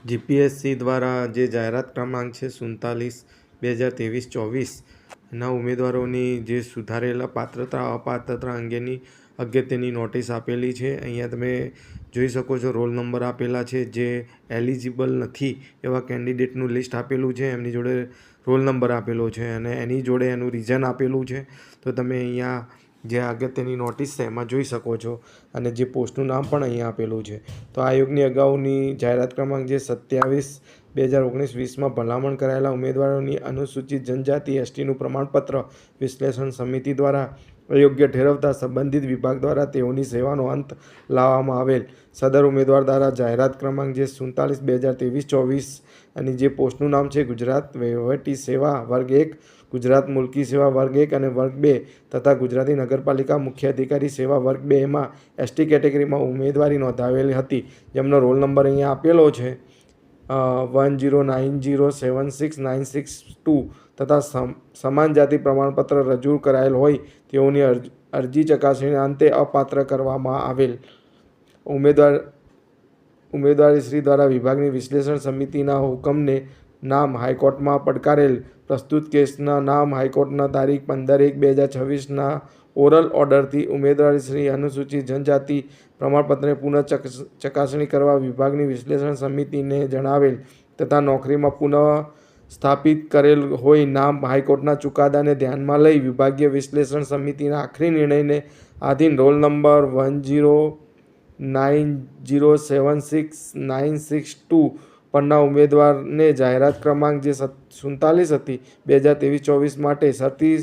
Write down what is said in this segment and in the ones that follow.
GPSC દ્વારા જે જાહેરાત ક્રમાંક છે 47/2023-24 ના ઉમેદવારોની જે સુધારેલા પાત્રતા અપાત્રતા અંગેની અગત્યની નોટિસ આપેલી છે. અહીંયા તમે જોઈ શકો છો રોલ નંબર આપેલા છે. જે એલિજિબલ નથી એવા કેન્ડિડેટનું લિસ્ટ આપેલું છે, એમની જોડે રોલ નંબર આપેલો છે અને એની જોડે એનું રીઝન આપેલું છે. તો તમે અહીંયા જે અગત્યની નોટિસ છે એમાં જોઈ શકો છો અને જે પોસ્ટનું નામ પણ અહીંયા આપેલું છે. તો આયોગની અગાઉની જાહેરાત ક્રમાંક જે 27/2019-20માં ભલામણ કરાયેલા ઉમેદવારોની અનુસૂચિત જનજાતિ એસટીનું પ્રમાણપત્ર વિશ્લેષણ સમિતિ દ્વારા અયોગ્ય ઠેરવતા સંબંધિત વિભાગ દ્વારા તેઓની સેવાનો અંત લાવવામાં આવેલ. સદર ઉમેદવાર દ્વારા જાહેરાત ક્રમાંક જે 47/2023-24 અને જે પોસ્ટનું નામ છે ગુજરાત વહીવટી સેવા વર્ગ 1, ગુજરાત મુલકી સેવા વર્ગ 1 અને વર્ગ 2 તથા ગુજરાતી નગરપાલિકા મુખ્ય અધિકારી સેવા વર્ગ 2 માં એસટી કેટેગરીમાં ઉમેદવારી નોંધાવેલી હતી, જેમનો રોલ નંબર અહીંયા આપેલો છે 1090769662 તથા સમાન જાતિ પ્રમાણપત્ર રજૂ કરાયેલ હોય તેઓની અરજી ચકાસણીના અંતે અપાત્ર કરવામાં આવેલ. ઉમેદવારશ્રી દ્વારા વિભાગની વિશ્લેષણ સમિતિના હુકમને નામ હાઈકોર્ટમાં પડકારેલ. પ્રસ્તુત કેસના નામ હાઈકોર્ટના તારીખ 15/1/2026ના ઓરલ ઓર્ડરથી ઉમેદવારશ્રી અનુસૂચિત જનજાતિ પ્રમાણપત્રને પુનઃ ચકાસણી કરવા વિભાગની વિશ્લેષણ સમિતિને જણાવેલ તથા નોકરીમાં પુનઃ સ્થાપિત કરેલ હોય નામ હાઈકોર્ટના ચુકાદાને ધ્યાનમાં લઈ વિભાગીય વિશ્લેષણ સમિતિના આખરી નિર્ણયને આધીન રોલ નંબર 1090769662 પરના ઉમેદવારને જાહેરાત ક્રમાંક જે 47/2023-24 માટે શરતી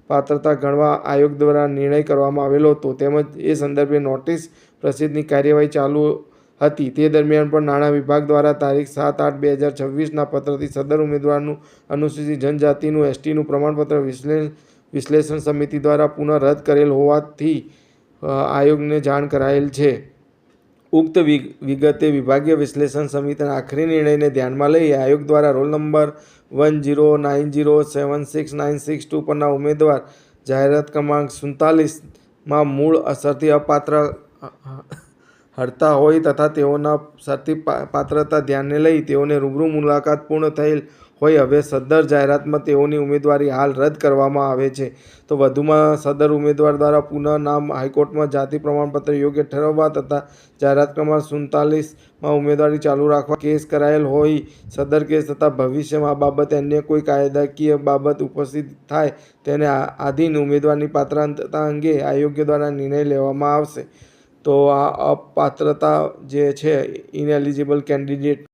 પાત્રતા ગણવા આયોગ દ્વારા નિર્ણય કરવામાં આવેલો હતો તેમજ એ સંદર્ભે નોટિસ પ્રસિદ્ધની કાર્યવાહી ચાલુ હતી. તે દરમિયાન પણ નાણાં વિભાગ દ્વારા તારીખ 7/8/2026ના પત્રથી સદર ઉમેદવારનું અનુસૂચિત જનજાતિનું એસટીનું પ્રમાણપત્ર વિશ્લેષણ સમિતિ દ્વારા પુનઃ રદ કરેલ હોવાથી આયોગને જાણ કરાયેલ છે. ઉક્ત વિગતે વિભાગીય વિશ્લેષણ સમિતિના આખરી નિર્ણયને ધ્યાનમાં લઈ આયોગ દ્વારા રોલ નંબર 1090769662 પરના ઉમેદવાર જાહેરાત ક્રમાંક 47માં મૂળ અસરથી અપાત્ર હરતા હોય તથા તેઓના શરતી પાત્રતા ધ્યાને લઈ તેઓને રૂબરૂ મુલાકાત પૂર્ણ થયેલ હોય હવે સદર જાહેરાતમાં તેઓની ઉમેદવારી હાલ રદ કરવામાં આવે છે. તો વધુમાં સદર ઉમેદવાર દ્વારા પુનઃ નામ હાઈકોર્ટમાં જાતિ પ્રમાણપત્ર યોગ્ય ઠેરવવા તથા જાહેરાત ક્રમાંક 47માં ઉમેદવારી ચાલુ રાખવા કેસ કરાયેલ હોય સદર કેસ તથા ભવિષ્યમાં આ બાબતે અન્ય કોઈ કાયદાકીય બાબત ઉપસ્થિત થાય તેને આધીન ઉમેદવારની પાત્રતા અંગે આયોગ દ્વારા નિર્ણય લેવામાં આવશે. તો આ અપાત્રતા જે છે ઇનએલિજિબલ કેન્ડિડેટ